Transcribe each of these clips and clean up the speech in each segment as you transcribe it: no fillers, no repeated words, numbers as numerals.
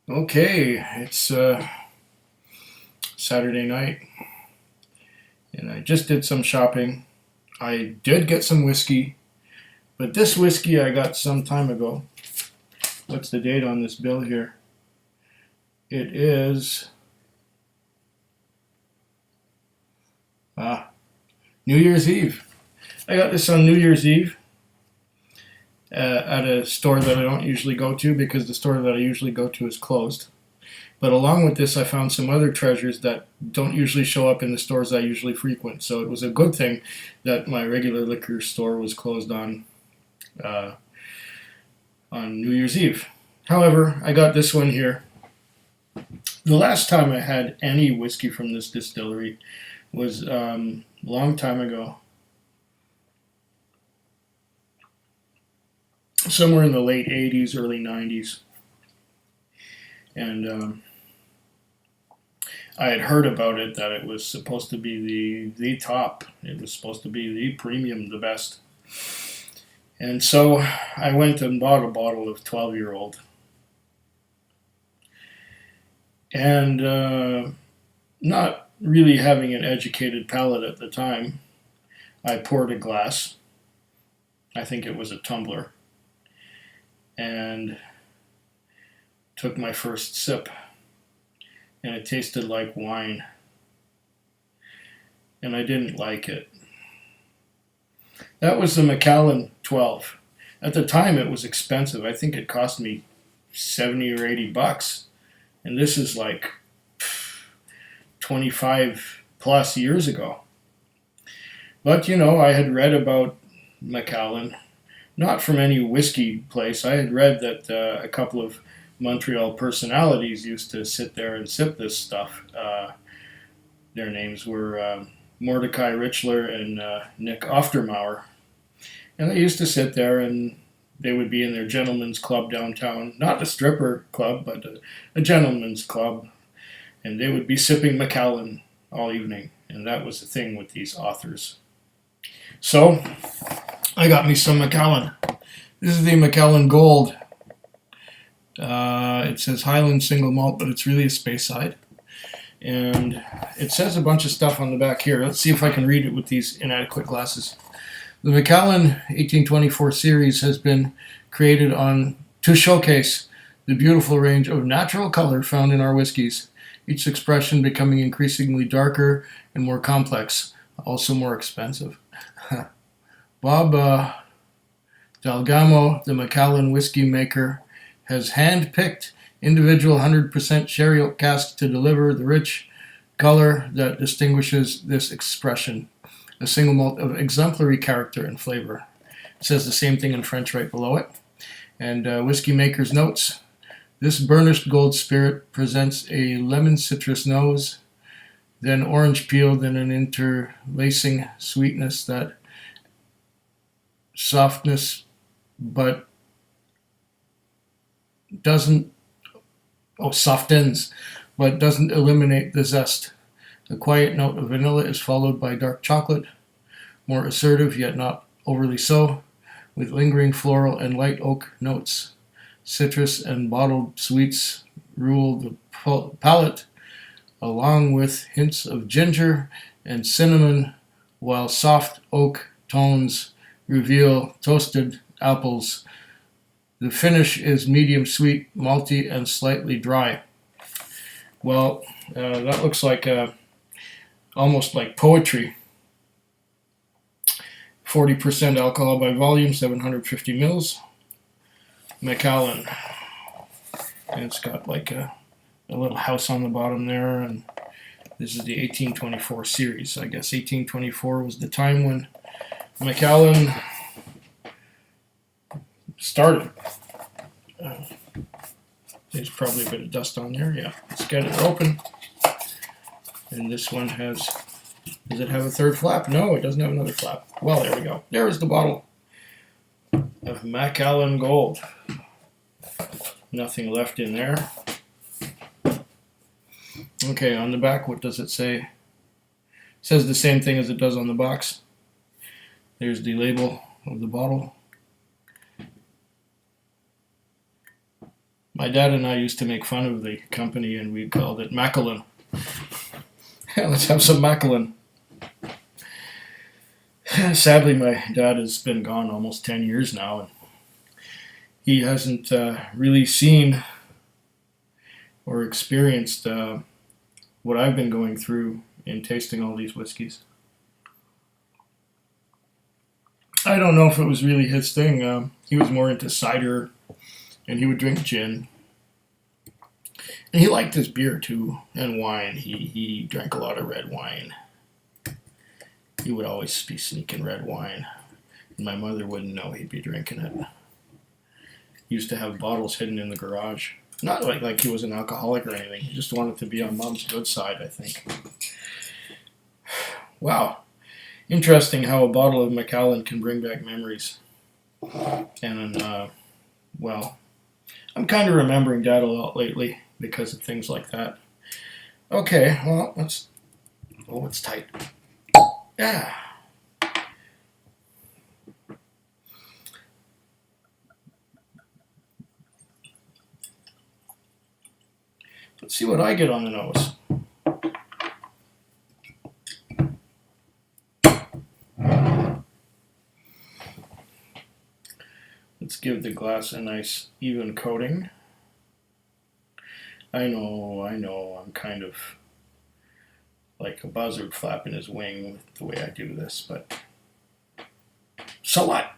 Okay, it's Saturday night, and I just did some shopping. I did get some whiskey, but this whiskey I got some time ago. What's the date on this bill here? It is New Year's Eve. I got this on New Year's Eve at a store that I don't usually go to because the store that I usually go to is closed. But along with this, I found some other treasures that don't usually show up in the stores I usually frequent. So it was a good thing that my regular liquor store was closed uh, on New Year's Eve. However, I got this one here. The last time I had any whiskey from this distillery was a long time ago, somewhere in the late 80s, early 90s. And I had heard about it that it was supposed to be the top. It was supposed to be the premium, the best. And so I went and bought a bottle of 12-year-old. And not really having an educated palate at the time, I poured a glass. I think it was a tumbler. And took my first sip. And it tasted like wine. And I didn't like it. That was the Macallan 12. At the time it was expensive. I think it cost me 70 or 80 bucks. And this is like 25 plus years ago. But I had read about Macallan, not from any whiskey place. I had read that a couple of Montreal personalities used to sit there and sip this stuff. Their names were Mordecai Richler and Nick Oftermauer. And they used to sit there and they would be in their gentleman's club downtown. Not a stripper club, but a gentleman's club. And they would be sipping Macallan all evening. And that was the thing with these authors. So I got me some Macallan. This is the Macallan Gold. It says Highland single malt, but it's really a Speyside. And it says a bunch of stuff on the back here. Let's see if I can read it with these inadequate glasses. The Macallan 1824 series has been created to showcase the beautiful range of natural color found in our whiskeys, each expression becoming increasingly darker and more complex, also more expensive. Bob Dalgamo, the Macallan whiskey maker, has hand-picked individual 100% sherry oak casks to deliver the rich color that distinguishes this expression, a single malt of exemplary character and flavor. It says the same thing in French right below it. And whiskey maker's notes. This burnished gold spirit presents a lemon citrus nose, then orange peel, then an interlacing sweetness that softness but softens, but doesn't eliminate the zest. The quiet note of vanilla is followed by dark chocolate, more assertive yet not overly so, with lingering floral and light oak notes. Citrus and bottled sweets rule the palate, along with hints of ginger and cinnamon, while soft oak tones reveal toasted apples. The finish is medium sweet, malty, and slightly dry. Well, that looks like almost like poetry. 40% alcohol by volume, 750 mils. Macallan. And it's got like a little house on the bottom there. And this is the 1824 series. I guess 1824 was the time when Macallan started. There's probably a bit of dust on there. Yeah, let's get it open. And this one does it have a third flap? No, it doesn't have another flap. Well, there we go. There is the bottle of Macallan Gold. Nothing left in there. Okay, on the back, what does it say? It says the same thing as it does on the box. There's the label of the bottle. My dad and I used to make fun of the company, and we called it Macallan. Let's have some Macallan. Sadly, my dad has been gone almost 10 years now, and he hasn't really seen or experienced what I've been going through in tasting all these whiskeys. I don't know if it was really his thing. He was more into cider, and he would drink gin. And he liked his beer too, and wine. He drank a lot of red wine. He would always be sneaking red wine. And my mother wouldn't know he'd be drinking it. He used to have bottles hidden in the garage. Not like he was an alcoholic or anything. He just wanted to be on Mom's good side, I think. Wow. Interesting how a bottle of Macallan can bring back memories. And, well, I'm kind of remembering Dad a lot lately because of things like that. Okay, well, let's... Oh, it's tight. Yeah. Let's see what I get on the nose. Let's give the glass a nice even coating. I know, I'm kind of like a buzzard flapping his wing with the way I do this, but so what?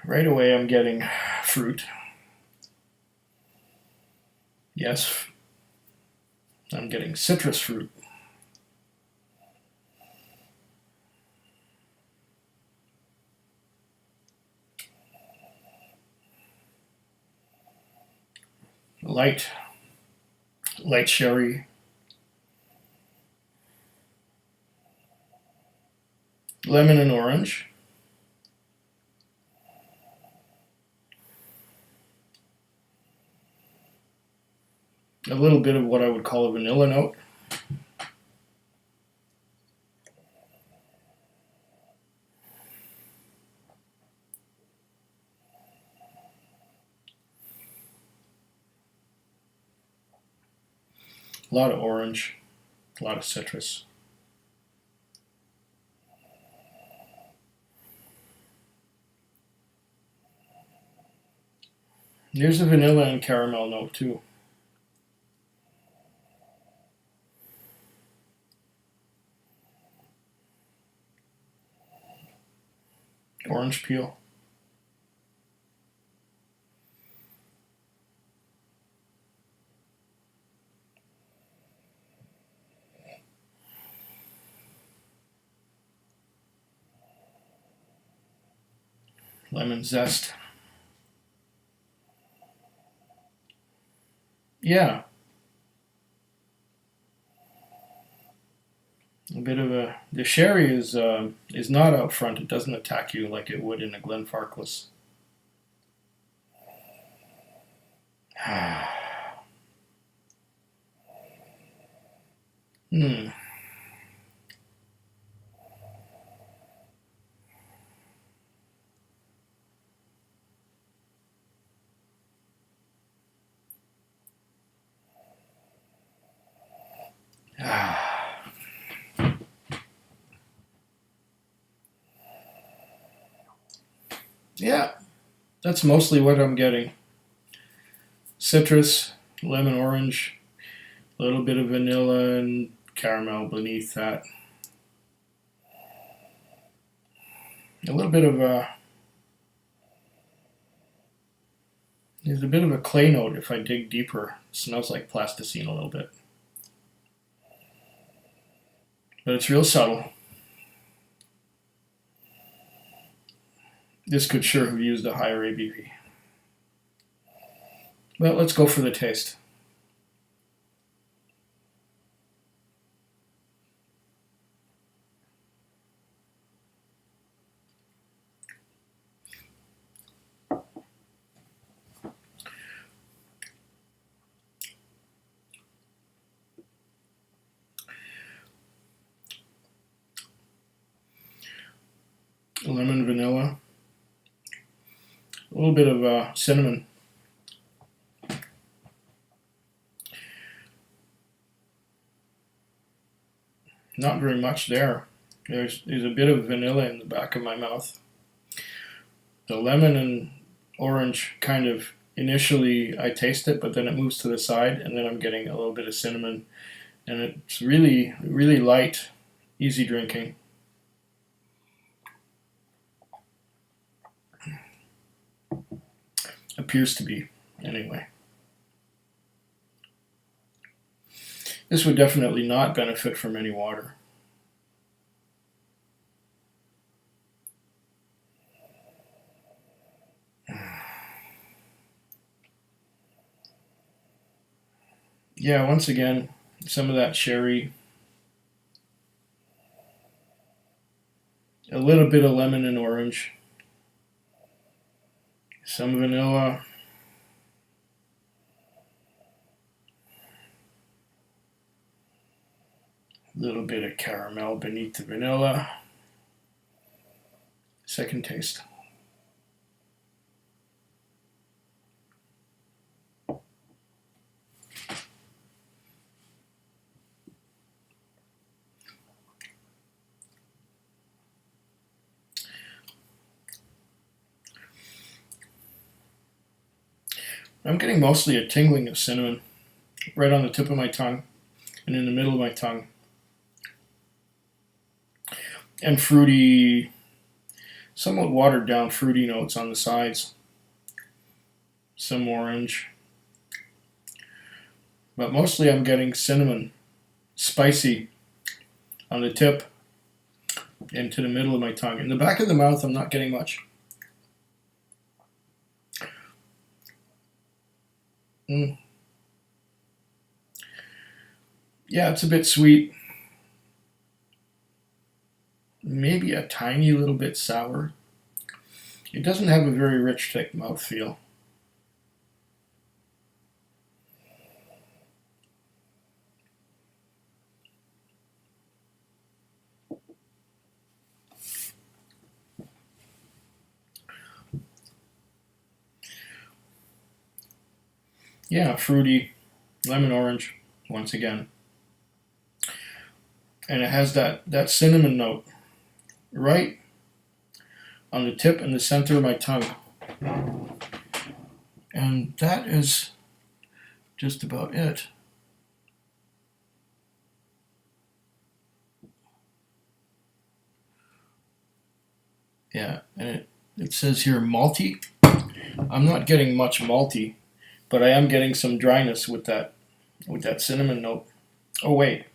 Right away I'm getting fruit. Yes, I'm getting citrus fruit. Light sherry. Lemon and orange. A little bit of what I would call a vanilla note. A lot of orange, a lot of citrus. There's a vanilla and caramel note too. Orange peel. Lemon zest. Yeah. A bit of the sherry is not out front. It doesn't attack you like it would in a Glenfarclas. Hmm. Yeah, that's mostly what I'm getting. Citrus, lemon orange, a little bit of vanilla and caramel beneath that. A little bit of there's a bit of a clay note if I dig deeper. It smells like plasticine a little bit. But it's real subtle. This could sure have used a higher ABV. Well, let's go for the taste. lemon, vanilla, a little bit of cinnamon. Not very much there. There's a bit of vanilla in the back of my mouth. The lemon and orange kind of initially I taste it, but then it moves to the side, and then I'm getting a little bit of cinnamon, and it's really, really light, easy drinking. Appears to be, anyway. This would definitely not benefit from any water. Yeah, once again, some of that sherry, a little bit of lemon and orange, some vanilla, a little bit of caramel beneath the vanilla. Second taste. I'm getting mostly a tingling of cinnamon right on the tip of my tongue and in the middle of my tongue. And fruity, somewhat watered down fruity notes on the sides. Some orange. But mostly I'm getting cinnamon, spicy on the tip and to the middle of my tongue. In the back of the mouth, I'm not getting much. Yeah, it's a bit sweet. Maybe a tiny little bit sour. It doesn't have a very rich, thick mouthfeel. Yeah, fruity, lemon orange, once again. And it has that cinnamon note right on the tip and the center of my tongue. And that is just about it. Yeah, and it says here malty. I'm not getting much malty, but I am getting some dryness with that cinnamon note. Oh wait,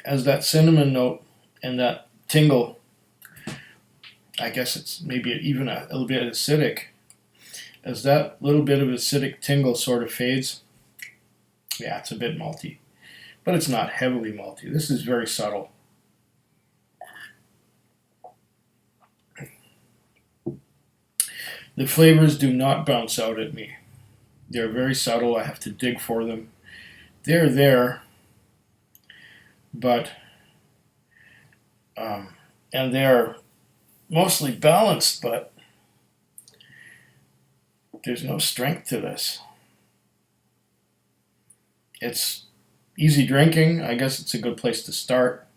as that cinnamon note and that tingle, I guess it's maybe even a little bit acidic. As that little bit of acidic tingle sort of fades, yeah, it's a bit malty, but it's not heavily malty. This is very subtle. The flavors do not bounce out at me. They're very subtle. I have to dig for them. They're there, but and they're mostly balanced, but there's no strength to this. It's easy drinking. I guess it's a good place to start.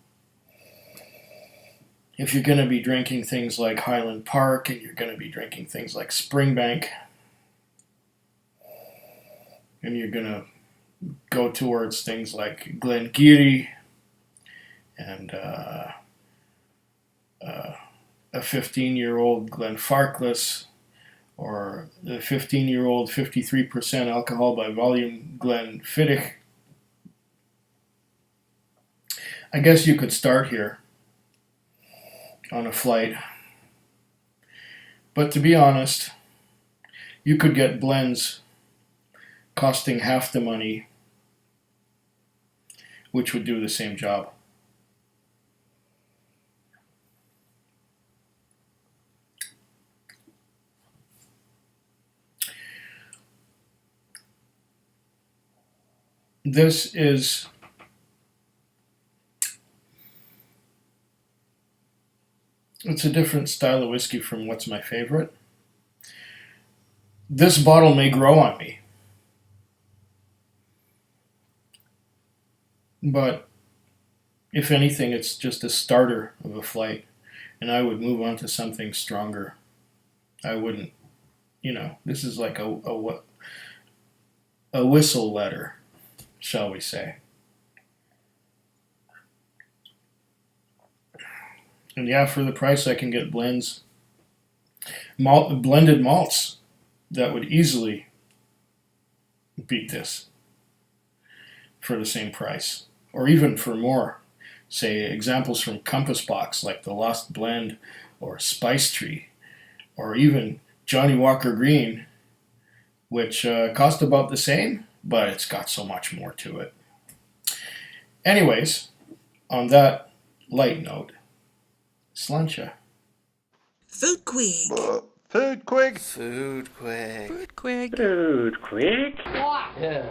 If you're going to be drinking things like Highland Park and you're going to be drinking things like Springbank and you're going to go towards things like Glengarry and a 15-year-old Glenfarclas or the 15-year-old 53% alcohol by volume Glenfiddich, I guess you could start here on a flight. But to be honest, you could get blends costing half the money, which would do the same job. This is It's a different style of whiskey from what's my favorite. This bottle may grow on me, but if anything, it's just a starter of a flight, and I would move on to something stronger. I wouldn't, this is like a whistle letter, shall we say. And yeah, for the price, I can get blended malts that would easily beat this for the same price, or even for more. Say examples from Compass Box like the Lost Blend or Spice Tree, or even Johnny Walker Green, which cost about the same, but it's got so much more to it. Anyways, on that light note, Slancha. Food Quig. Food Quig. Food Quig. Food Quig. Food Quig. Yeah.